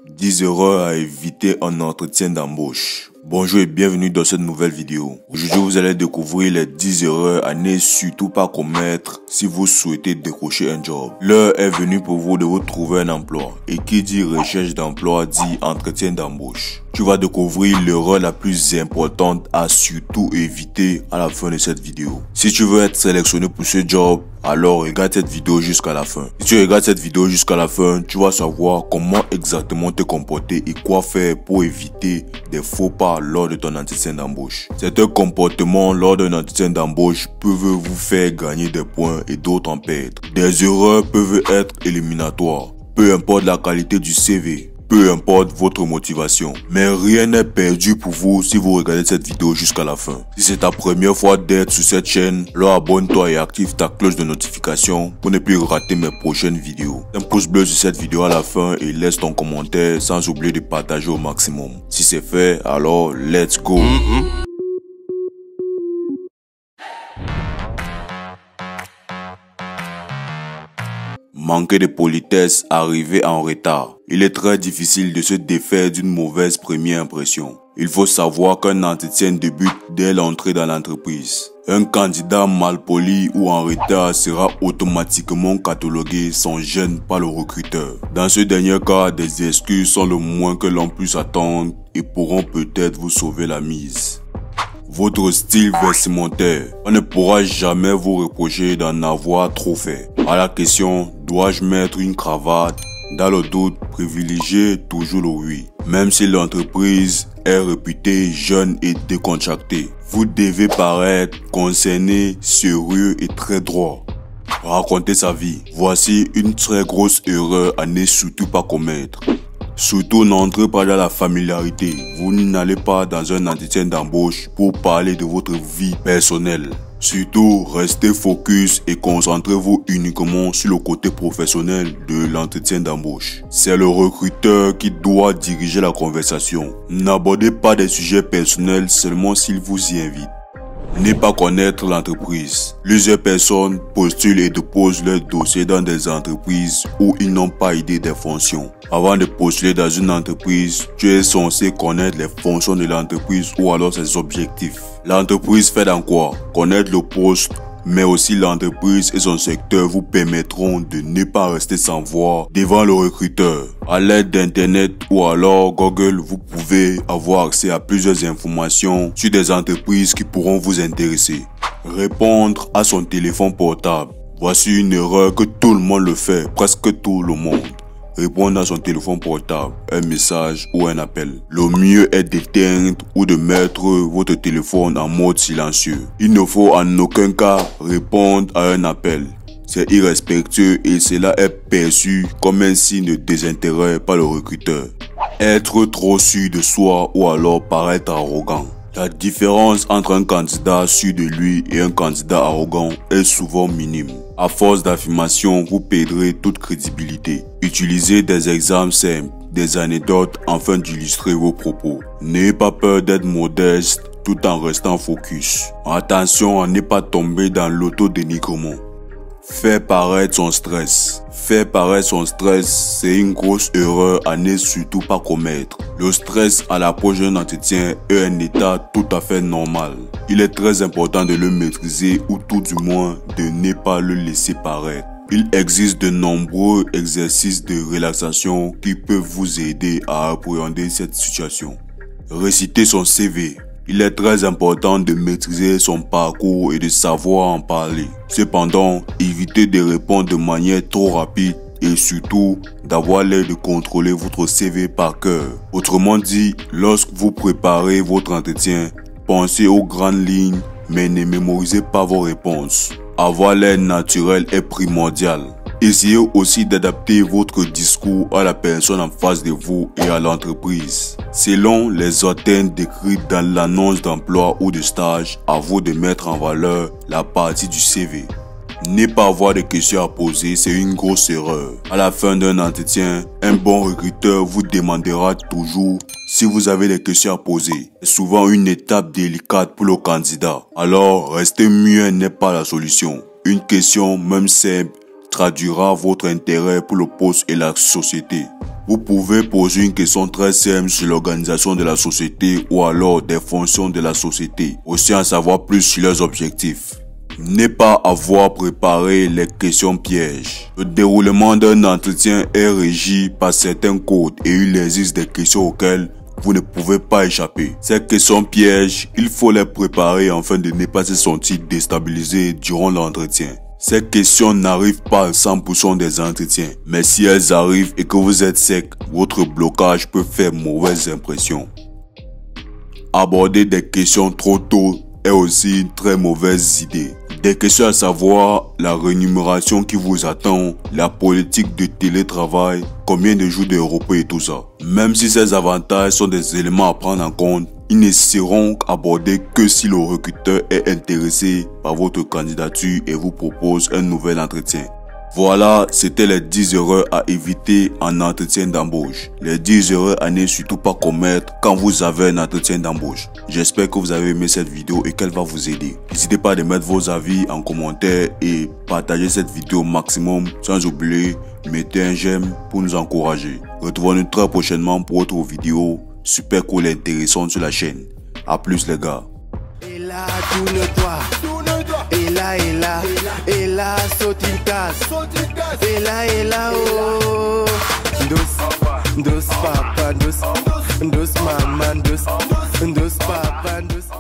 10 erreurs à éviter en entretien d'embauche. Bonjour et bienvenue dans cette nouvelle vidéo. Aujourd'hui, vous allez découvrir les 10 erreurs à ne surtout pas commettre si vous souhaitez décrocher un job. L'heure est venue pour vous de vous trouver un emploi. Et qui dit recherche d'emploi dit entretien d'embauche. Tu vas découvrir l'erreur la plus importante à surtout éviter à la fin de cette vidéo. Si tu veux être sélectionné pour ce job, alors regarde cette vidéo jusqu'à la fin. Si tu regardes cette vidéo jusqu'à la fin, tu vas savoir comment exactement te comporter et quoi faire pour éviter des faux pas lors de ton entretien d'embauche. Certains comportements lors d'un entretien d'embauche peuvent vous faire gagner des points et d'autres en perdre. Des erreurs peuvent être éliminatoires, peu importe la qualité du CV. Peu importe votre motivation, mais rien n'est perdu pour vous si vous regardez cette vidéo jusqu'à la fin. Si c'est ta première fois d'être sur cette chaîne, alors abonne-toi et active ta cloche de notification pour ne plus rater mes prochaines vidéos. Un pouce bleu sur cette vidéo à la fin et laisse ton commentaire sans oublier de partager au maximum. Si c'est fait, alors let's go. Manquer de politesse, arriver en retard. Il est très difficile de se défaire d'une mauvaise première impression. Il faut savoir qu'un entretien débute dès l'entrée dans l'entreprise. Un candidat malpoli ou en retard sera automatiquement catalogué sans gêne par le recruteur. Dans ce dernier cas, des excuses sont le moins que l'on puisse attendre et pourront peut-être vous sauver la mise. Votre style vestimentaire. On ne pourra jamais vous reprocher d'en avoir trop fait. À la question, dois-je mettre une cravate? Dans le doute, privilégiez toujours le oui. Même si l'entreprise est réputée jeune et décontractée, vous devez paraître concerné, sérieux et très droit. Racontez sa vie. Voici une très grosse erreur à ne surtout pas commettre. Surtout n'entrez pas dans la familiarité. Vous n'allez pas dans un entretien d'embauche pour parler de votre vie personnelle. Surtout, restez focus et concentrez-vous uniquement sur le côté professionnel de l'entretien d'embauche. C'est le recruteur qui doit diriger la conversation. N'abordez pas des sujets personnels seulement s'il vous y invite. Ne pas connaître l'entreprise. Plusieurs personnes postulent et déposent leur dossier dans des entreprises où ils n'ont pas idée des fonctions. Avant de postuler dans une entreprise, tu es censé connaître les fonctions de l'entreprise ou alors ses objectifs. L'entreprise fait dans quoi? Connaître le poste, mais aussi l'entreprise et son secteur vous permettront de ne pas rester sans voix devant le recruteur. À l'aide d'internet ou alors Google, vous pouvez avoir accès à plusieurs informations sur des entreprises qui pourront vous intéresser. Répondre à son téléphone portable. Voici une erreur que tout le monde le fait, presque tout le monde. Répondre à son téléphone portable, un message ou un appel. Le mieux est d'éteindre ou de mettre votre téléphone en mode silencieux. Il ne faut en aucun cas répondre à un appel. C'est irrespectueux et cela est perçu comme un signe de désintérêt par le recruteur. Être trop sûr de soi ou alors paraître arrogant. La différence entre un candidat sûr de lui et un candidat arrogant est souvent minime. À force d'affirmation, vous perdrez toute crédibilité. Utilisez des exemples simples, des anecdotes afin d'illustrer vos propos. N'ayez pas peur d'être modeste tout en restant focus. Attention à ne pas tomber dans l'autodénigrement. Faire paraître son stress. Faire paraître son stress, c'est une grosse erreur à ne surtout pas commettre. Le stress à l'approche d'un entretien est un état tout à fait normal. Il est très important de le maîtriser ou tout du moins de ne pas le laisser paraître. Il existe de nombreux exercices de relaxation qui peuvent vous aider à appréhender cette situation. Réciter son CV. Il est très important de maîtriser son parcours et de savoir en parler. Cependant, évitez de répondre de manière trop rapide et surtout d'avoir l'air de contrôler votre CV par cœur. Autrement dit, lorsque vous préparez votre entretien, pensez aux grandes lignes mais ne mémorisez pas vos réponses. Avoir l'air naturel est primordial. Essayez aussi d'adapter votre discours à la personne en face de vous et à l'entreprise. Selon les atteintes décrites dans l'annonce d'emploi ou de stage, à vous de mettre en valeur la partie du CV. Ne pas avoir de questions à poser, c'est une grosse erreur. À la fin d'un entretien, un bon recruteur vous demandera toujours si vous avez des questions à poser. C'est souvent une étape délicate pour le candidat. Alors, rester muet n'est pas la solution. Une question, même simple, traduira votre intérêt pour le poste et la société. Vous pouvez poser une question très simple sur l'organisation de la société ou alors des fonctions de la société, aussi en savoir plus sur leurs objectifs. Ne pas avoir préparé les questions pièges. Le déroulement d'un entretien est régi par certains codes et il existe des questions auxquelles vous ne pouvez pas échapper. Ces questions pièges, il faut les préparer afin de ne pas se sentir déstabilisé durant l'entretien. Ces questions n'arrivent pas à 100% des entretiens, mais si elles arrivent et que vous êtes sec, votre blocage peut faire mauvaise impression. Aborder des questions trop tôt est aussi une très mauvaise idée. Des questions à savoir la rémunération qui vous attend, la politique de télétravail, combien de jours de repos et tout ça. Même si ces avantages sont des éléments à prendre en compte, ils ne seront abordés que si le recruteur est intéressé par votre candidature et vous propose un nouvel entretien. Voilà, c'était les 10 erreurs à éviter en entretien d'embauche. Les 10 erreurs à ne surtout pas commettre quand vous avez un entretien d'embauche. J'espère que vous avez aimé cette vidéo et qu'elle va vous aider. N'hésitez pas à mettre vos avis en commentaire et partager cette vidéo au maximum. Sans oublier, mettez un j'aime pour nous encourager. Retrouvons-nous très prochainement pour autre vidéo super cool et intéressante sur la chaîne. A plus les gars. Et là, tourne-toi. Et là, saute une case. Et là, oh. Dos papa, dos maman, dos papa, dos.